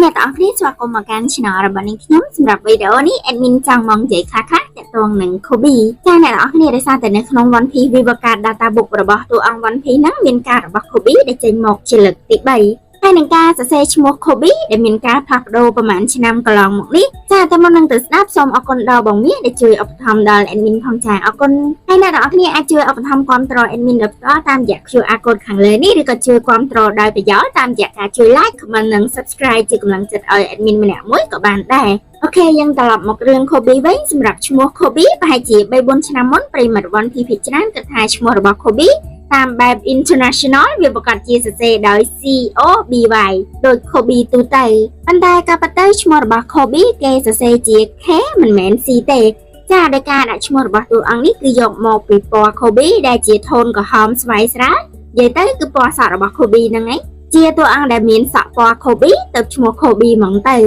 អ្នកទាំងអស់គ្នាស្វាគមន៍មកកាន់ Channel របស់នាងខ្ញុំសម្រាប់វីដេអូនេះ admin ចង់មកនិយាយខ្លះៗទាក់ទងនឹង Kobe ចាអ្នកទាំងអស់គ្នាដោយសារតែនៅក្នុង One Piece វាបង្កើត data book របស់តួអង្គ One Piece ហ្នឹងមានការរបស់ Kobe ដែលចេញមកជាលើកទី3ហើយនឹងការសរសេរឈ្មោះ Kobe ដែលមានការផ្លាស់ប្ដូរប្រហែលឆ្នាំកន្លងមកនេះចាតែមុននឹងទៅស្ដាប់សូមអរគុណដល់បងមាសដែលជួយឧបត្ថម្ភដល់ admin ផងចាអរគុណហើយអ្នកទាំងអស់គ្នាអាចជួយឧបត្ថម្ភគាំទ្រ admin ដោយផ្ទាល់តាមរយៈ QR code ខាងលើនេះឬក៏ជួយគាំទ្រដោយប្រយោលតាមរយៈការជួយ like comment និង subscribe ជាកម្លាំងចិត្តឲ្យ admin ម្នាក់មួយក៏បានដែរអូខេយើងត្រឡប់មករឿង Kobe វិញសម្រាប់ឈ្មោះ Kobe ប្រហែលជា 3-4 ឆ្នាំមុនប្រិមត្ត One Piece ភាគច្រើនគិតថាឈ្មោះរបស់ Kobeតាមបែប international វាប្រកាសជាសរសេរដោយ COBY ដូច Kobe ទូទៅប៉ុន្តែការពិតទៅឈ្មោះរបស់ Kobe គេសរសេរជា K មិនមែន C ទេចាដោយការដាក់ឈ្មោះរបស់តួអង្គនេះគឺយកមកពីពណ៌ Kobe ដែលជាថូនក្រហមស្វាយស្រាលនិយាយទៅគឺពណ៌សក់របស់ Kobe ហ្នឹងឯងជាតួអង្គដែលមានសក់ពណ៌ Kobe ទៅឈ្មោះ Kobe ហ្មងទៅ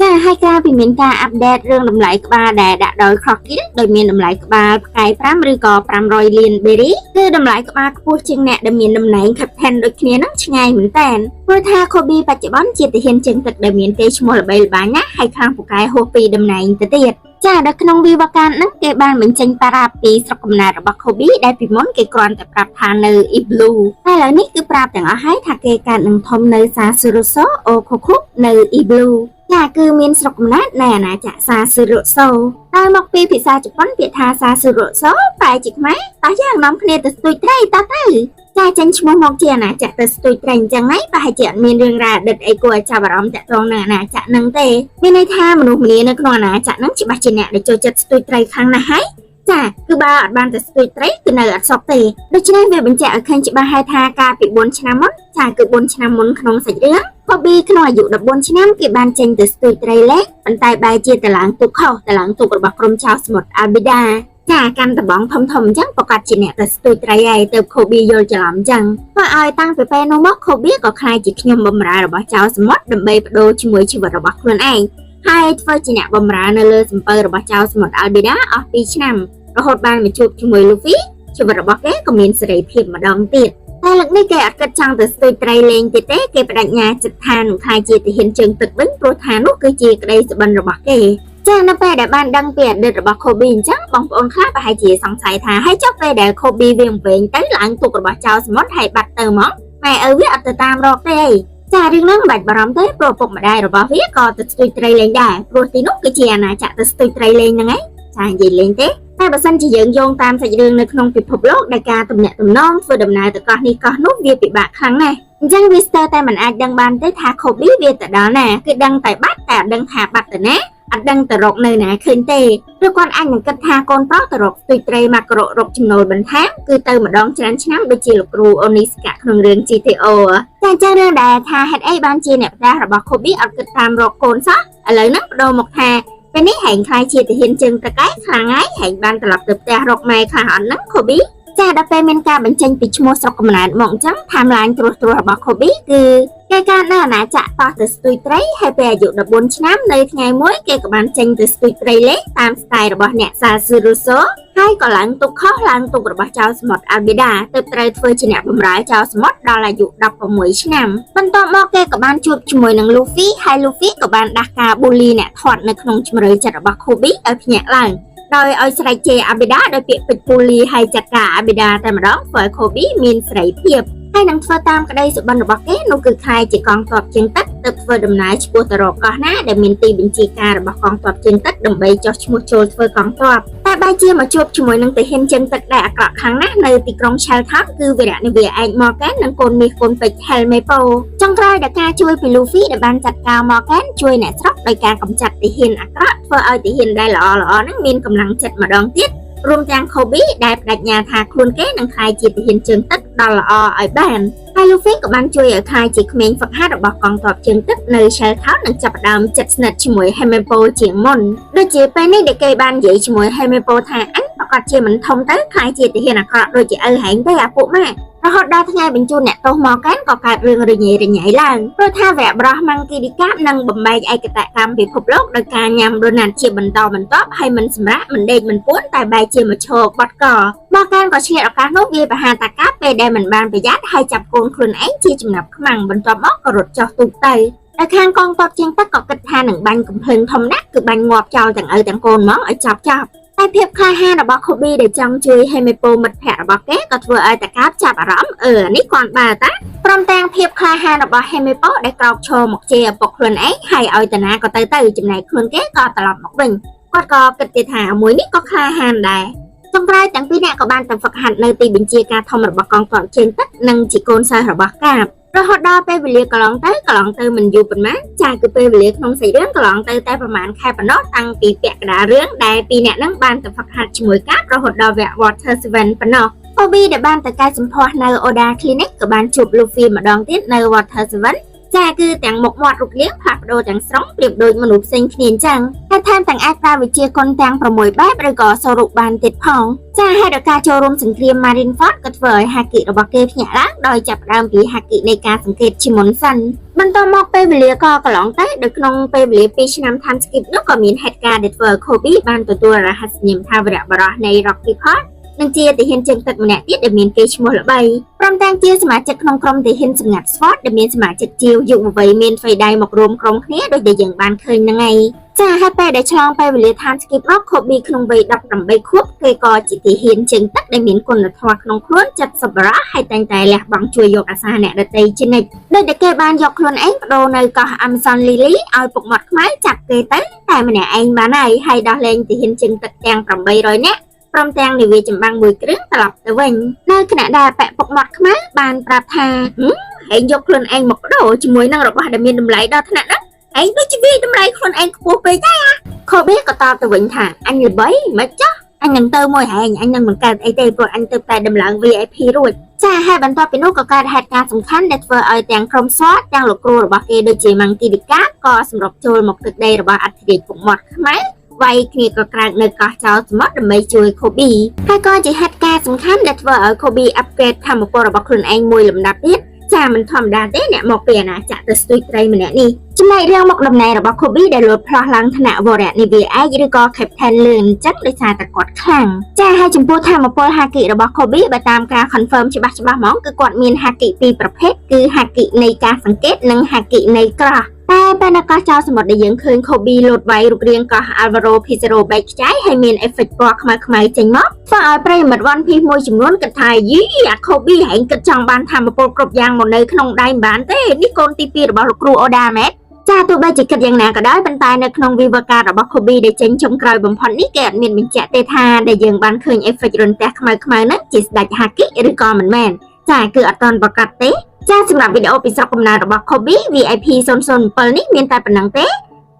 ចាហើយក្រៅពីមានការអាប់ដេតរឿងតម្លៃក្បាលដែលដាក់ដោយ Crocodile ដោយមានតម្លៃក្បាលផ្កាយ5ឬក៏500លាន berry គឺតម្លៃក្បាលខ្ពស់ជាងអ្នកដែលមានតំណែង Captain ដូចគ្នានឹងឆ្ងាយមែនតើព្រោះថា Kobe បច្ចុប្បន្នជាទាហានជើងទឹកដែលមានកេរ្តិ៍ឈ្មោះល្បីល្បាញណាស់ហើយខ្លាំងពូកែហួសពីតំណែងទៅទៀតចានៅក្នុងវិវកានហ្នឹងគេបានបញ្ចេញប៉ារ៉ាពីស្រុកកំណើតរបស់ Kobe ដែលពីមុនគេគ្រាន់តែប្រាប់ថានៅ Igloo ហើយឥឡូវនេះគឺប្រាប់ទាំងអស់ហើយថាគេកើតនឹងធំនៅ Sassuroso Okoku នៅ Igloo ចាគឺមានស្រុកកំណើតនៅអាណាចក្រ Sassuroso ហើយមកពីភាសាជប៉ុនពាក្យថា Sassuroso ប្រែជាខ្មែរតោះយ៉ាងនាំគ្នាទៅស្ទួយត្រីតោះទៅចាចេញឈ្មោះមកជាអាណាចក្រទៅស្ទួយត្រីអញ្ចឹងហើយប្រហែលជាអត់មានរឿងរ៉ាវដិតអីគួរឲ្យចាប់អារម្មណ៍តាក់ទងនឹងអាណាចក្រហ្នឹងទេមានន័យថាមនុស្សម្នានៅក្នុងអាណាចក្រហ្នឹងច្បាស់ជាអ្នកដែលចូលចិត្តស្ទួយត្រីខ្លាំងណាស់ហើយចាគឺបើអត់បានទៅស្ទួយត្រីគឺនៅអត់សុខទេដូច្នេះវាបញ្ជាក់ឲ្យឃើញច្បាស់ហើយថាកាលពី4ឆ្នាំមុនចាគឺ4ឆ្នាំមុនក្នុងសាច់រឿង Kobe ក្នុងអាយុ14ឆ្នាំគេបានចេញទៅស្ទួយត្រីលេខប៉ុន្តែបែរជាតឡើងទូកខុសតឡើងទូករបស់ក្រុមចៅសមុទ្រ Almeida ចាកាន់តបងធំអញ្ចឹងប្រកាសជាអ្នកទៅស្ទួយត្រីហើយទៅ Kobe យល់ច្រឡំអញ្ចឹងធ្វើឲ្យតាំងពីពេលនោះមក Kobe ក៏ខ្លាចជាខ្ញុំបម្រើរបស់ចៅសមុទ្រដើម្បីបដូរជាមួយជីវិតរបស់ខ្លួនឯងហើយធ្វើជាអ្នកបម្រើនៅលើសំពៅរបស់ចៅសមុទ្រ Almeida អស់2ឆ្នាំរហូតបានមកជួបជាមួយ Luffy ជីវិតរបស់គេក៏មានសេរីភាពម្ដងទៀតតែលើកនេះគេអត់គិតចង់ទៅស្ទួយត្រីលេងទៀតទេគេបដិញ្ញាចិត្តថានឹងខ្លាចជាទាហានជើងទឹកវិញព្រោះថានោះគឺជាក្តីសុបិនរបស់គេចានៅពេលដែលបានដឹងពីអតីតរបស់ Kobe អញ្ចឹងបងប្អូនខ្លះប្រហែលជាសង្ស័យថាហើយចុះពេលដែល Kobe វាវិញទៅឡើងទូករបស់ចៅសមុទ្រហើយបាត់ទៅមកម៉ែឪវាអត់ទៅតាមរកទេចារឿងហ្នឹងមិនបាច់បារម្ភទេព្រោះពុកម្ដាយរបស់វាក៏ទៅស្ទួយត្រីលេងដែរព្រោះទីនោះគឺជាអាណាចក្រទៅស្ទួយត្រីលេងហ្នឹងឯងចានិយាយលេងទេតែបើសិនជាយើងយោងតាមសាច់រឿងនៅក្នុងពិភពលោកដែលការទំនាក់ទំនងធ្វើដំណើរទៅកោះនេះកោះនោះវាពិបាកខ្លាំងណាស់អញ្ចឹងវាស្ទើរតែមិនអាចដឹងបានទេថា Kobe វាទៅដល់ណាគឺដឹងតែបាត់តែអត់ដឹងថាបាត់ទៅណាអត់ដឹងទៅរកនៅណាឃើញទេឬគាត់អាចនឹងគិតថាកូនប្រុសទៅរកស្ទួយត្រីមកក្ររកចំណូលបន្ថែមគឺទៅម្ដងច្រើនឆ្នាំដូចជាលោកគ្រូ Onizuka ក្នុងរឿង GTO តែអញ្ចឹងរឿងដែលថាហេតុអីបានជាអ្នកផ្ទះរបស់ Kobe អត់គិតតាមរកកូនសោះឥឡូវហ្នឹងបដូរមកថាពេលនេះហែងខ្លាយជាទាហានជើងទឹកឯងខ្លាំងហើយហែងបានត្រឡប់ទៅផ្ទះរកម៉ែខ្លះអត់ហ្នឹង Kobe ចាដល់ពេលមានការបញ្ចេញពីឈ្មោះស្រុកកំណើតមកអញ្ចឹង timeline ត្រួសរបស់ Kobe គឺគេកើតនៅអាណាចក្រតោះទៅស្ទួយត្រីហើយពេលអាយុ14ឆ្នាំនៅថ្ងៃមួយគេក៏បានចេញទៅស្ទួយត្រីលេខតាមស្ទាយរបស់អ្នក Sassuroso ហើយក៏ឡើងទូកខុសឡើងទូករបស់ចៅសមុទ្រ Almeida ទើបត្រូវធ្វើជាអ្នកបម្រើចៅសមុទ្រដល់អាយុ16ឆ្នាំបន្ទាប់មកគេក៏បានជួបជាមួយនឹង Luffy ហើយ Luffy ក៏បានដាស់ការ bully អ្នកធាត់នៅក្នុងជំរឿចិត្តរបស់ Kobe ឲ្យភ្ញាក់ឡើងដោយឲ្យស្រែកជេរ Almeida ដោយពាក្យពេចន៍ bully ហើយចាត់ការ Almeida តែម្ដងធ្វើឲ្យ Kobe មានសេរីភាពហើយនឹងធ្វើតាមក្តីសុបិនរបស់គេនោះគឺខ្លាយជាកងទ័ពជើងទឹកទៅធ្វើដំណើរឆ្ពោះទៅរកកោះណាដែលមានទីបញ្ជាការរបស់កងទ័ពជើងទឹកដើម្បីចោះឈ្មោះចូលធ្វើកងទ័ពតែបែរជាមកជួបជាមួយនឹងទាហានជើងទឹកដែលអាក្រក់ខ្លាំងណាស់នៅទីក្រុង Shelton គឺវីរៈនាវាឯក Morgan និងកូនមាសកូនពេជ្រ Helmeppo ចុងក្រោយដែលការជួយពី Luffy ដែលបានចាត់ការ Morgan ជួយអ្នកស្រុកដោយការកម្ចាត់ទាហានអាក្រក់ធ្វើឲ្យទាហានដែលល្អហ្នឹងមានកម្លាំងចិត្តម្ដងទៀតរួមទាំង Kobe ដែលបដិញ្ញាថាខ្លួនគេនឹងក្លាយជាទាហានជើងទឹកដ៏ល្អឲ្យបានហើយ Luffy ក៏បានជួយឲ្យក្លាយជាក្មេងហ្វឹកហាត់របស់កងទ័ពជើងទឹកនៅ Shelton និងចាប់ផ្ដើមជិតស្និទ្ធជាមួយ Helmeppo ជាងមុនដូចជាពេលនេះដែលគេបាននិយាយជាមួយ Helmeppo ថាអញប្រកាសជាមិនធំទៅក្លាយជាទាហានអាក្រក់ដូចជាឪហែងទេអាពួកម៉ាក់រហូតដល់ថ្ងៃបញ្ជូនអ្នកទោសមកកាន់ក៏កើតរឿងរញ៉េរញ៉ៃឡើងព្រោះថាវគ្គបរោះម៉ាំងគីឌីកាបនឹងបំបែកឯកតកម្មពិភពលោកដោយការញ៉ាំដូណាត់ជាបន្តបន្ទាប់ហើយមិនសម្រាកមិនដេកមិនពួនតែបែរជាមកឈរបាត់កមកកាន់ក៏ឆ្លៀតឱកាសនោះវាបហាតាកាពេលដែលមិនបានប្រយ័ត្នហើយចាប់កូនខ្លួនឯងជាចំណាប់ខ្មាំងបន្ទាប់មកក៏រត់ចុះទូកទៅ Ở khang con tọt trên tất cả kịch tha nặng bánh cùng hình thông nát cứ bánh ngọt trao chẳng ở chẳng cồn món ở chọc chọc. Tại phiệp khai ha là bọc Kobe để trong chui hay mê mật thẻ bọc kết có vừa ai ta cáp chạp ở rõm ní còn bà ta. Prom tang phiệp khai ha là bọc hay mê bó để cọc cho một chè bọc lần ấy hay ơi ta ná có tới chùm này khuôn kết có tà lọt một bình. Quát có kịch tiệt thả muối nít có khai hàn đài. Trong trái chẳng bí nạ có ban tập Phật hẳn nơi tì bình chia ca thông là bọc con toàn trên tất nâng chỉ côn sơ là bọc cạp. Rồi họ đo pe về liệt cả lon tới mình dù bình mát chai cứ pe về liệt không xảy rớn cả lon tớiประมาณkhai và nó tăng vì vẹt đã rớn đài vì nè nâng ban tập Phật hạt mùi cáp rồi họ đo vẹt water seven và nó Obi để ban tập cai support nơi Oda Clinic của ban chụp lưu phim mà đón tiết nơi water seven chai cứ tặng một mọt rụt liếc hoặc đồ tặng sống điệp đôi mà nụp sinh khiên chăng hay tham tặng ác ra về chia con tặng và mùi bếp rồi có sâu rụt ban tiết phong chai hay được ca cho rôm sừng kriêm Marineford cất vời hạ kỵ rồi bọc kê nhã lát đòi chập đam vì hạ kỵ này ca sừng kê chỉ muốn xanh ban to mọc pe về liệt co cả lỏng tết được nông pe về liệt pi năm tham skip nó có miếng hạt ca để vời Kobe banตัวlà hạt niệm tha về bờ này Rocky Pot nâng chia thì hiện chân tật một tiết để miền cây mua lỡ bay. Prom tang chia sma chật nông krom thì hiện sầm ngặt sport để miền sma chật chiêu dụng vậy miền phải đai một rôm krom khné đôi để dừng bàn khơi nâng ngày. Cha hai pe để cho pe về tham skip nó Kobe không bay đập đầm bay khúc cây cò chỉ thì hiện chân tật để miền quân là thoa nông khuôn chật sập bra hay tay tay lẹ bằng chui dọc asa nè đợt tây trên này. Đây để cây ban dọc luôn ấy đồ nơi có Amazon Lily ao phục mặt máy chặt cây tới tại mà nè anh bà này hay đo lên thì hiện chân tật đang đầm bay rồi nè. Prom tang này về chấm băng mùi krứtตลับtới vinh nơi cái nãy đà bẹ bọc mọt khmá bàn prap tha hãy dọc luôn anh một đồ chỉ muối năng rồi bà đầm miên đầm lấy đó thế nào đó anh nói chỉ vì đầm lấy luôn anh cô về tay không biết có to tới vinh thả anh là bấy mà chắc anh nhận tơ môi hả anh nhận một cái tay rồi anh tự tay đầm lặng VIP rồi cha hai bạn to pinu có cái hạt ca sủng khán để vừa ở tang chrome shot tang lục rồi bà kia đôi chỉ mang tì đi cáp co sủng rọc trôi một thực đây rồi bà ăn thịt bọc mọt khmá vậy kia có cái nơi có cháu mất để mấy chui Kobe hai con chỉ hát ca sủng khán đặt vợ ở Kobe upgrade tham một bộ bọc anh mùi lầm đạp biết cha mình thầm đa thế nè một bè nè chặt từ suy đây mình nè đi trong này riêng một lần này là bọc Kobe để lột plo lăng thân nạ vô rẹt này vì ai chỉ có kẹp thanh lương chắc để xài tạt quạt khang cha hai chấm po tham một bộ hạ kỵ là bọc Kobe và tam ca confirm cho ba món cứ quạt miền hạ kỵ piประเภทcứ hạ kỵ này caสังเกตnâng hạ kỵ này cảแต่เป็นก็เจ้าสมบัติได้ยังคืนโคบีโหลดไว้รูปเรียงก็อัลวาโรพิเซโรใบใช้ให้มีเอฟเฟกต์ปลอกมาขมายจริงมั้งฝ่ายประมาทวันพีมวยจำนวนกระทายยี่โคบีให้กระจังบานทำมาโปรกรบยางหมดในขนมได้บานเต้นี่โกนตีปีหรือบอกครูโอดาเมสจ้าตัวใบจิกกัดยังหนาก็ได้บรรทายในขนมวิวการหรือบอกโคบีได้เจนชมกลายบำพอนนี่แกดมีนเป็นเจตทาได้ยังบานคืนเอฟเฟกต์รุนแต่ขมายนั้นจิตดัดฮากิหรือก็มันแมนจ้าคืออัตอนประกาศเต้จ้าสำหรับวิดีโอปิดสกปรกนาระบบ Kobe VIP โซนเปิลนี้มีแต่เป็นหนังเต้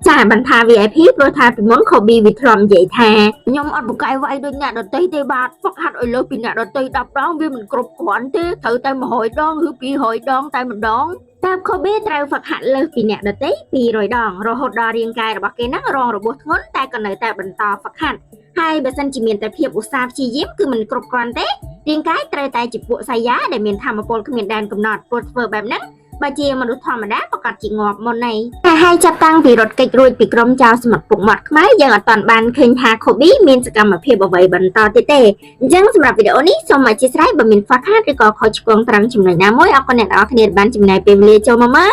จ้าบรรทา VIP โปรทาเป็นม้วน Kobe วิทรอมใหญ่แท้ยมอัดบุกไก่ไว้ด้วยเนี่ยดนตรีเตบาดฟักหัดเลยปีเนี่ยดนตรีดับร้องวิมันกรบขวัญเต้ถือแต่มาหอยดองหรือปีหอยดองแต่มันดองตาม Kobe เตาฟักหัดเลยปีเนี่ยดนตรีปีรอยดองเราหดดอเรียงกายระบบเกนักรองระบบง้นแต่ก่อนเลยแต่บรรทาฟักหัดให้เบสันจิเมียนแต่เพียบอุตสาหชียิ้มคือมันกรบกรอนเต้เรียงกายเตยแต่จิบบุษยาได้เมียนทำมาโปลขมิ้นแดนกำหนดโปรดเฟอร์แบบนั้นบาเจียมนุษย์ธรรมดาประกาศจิงอบมนในแต่ให้จับตั้งปีรถเกจรุยปีกรมเจ้าสมัครปุกหมดไม้ยังตอนบานเคยพาโคบี้เมียนสกรรมมาเพียบเอาไว้บรรทาเต้ยังสำหรับวิดีโอนี้ส่งมาจิสไรบะมินฟ้าคาดหรือก็ขอชิปองตรังจุ่มหน่อยน้ำมวยเอาคนเนี่ยเอาคะแนนบานจุ่มในเปเรียโจมา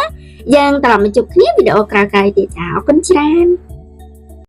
ยังตลอดมาจุกคลิปวิดีโอกลางกายติดสาวคนชราน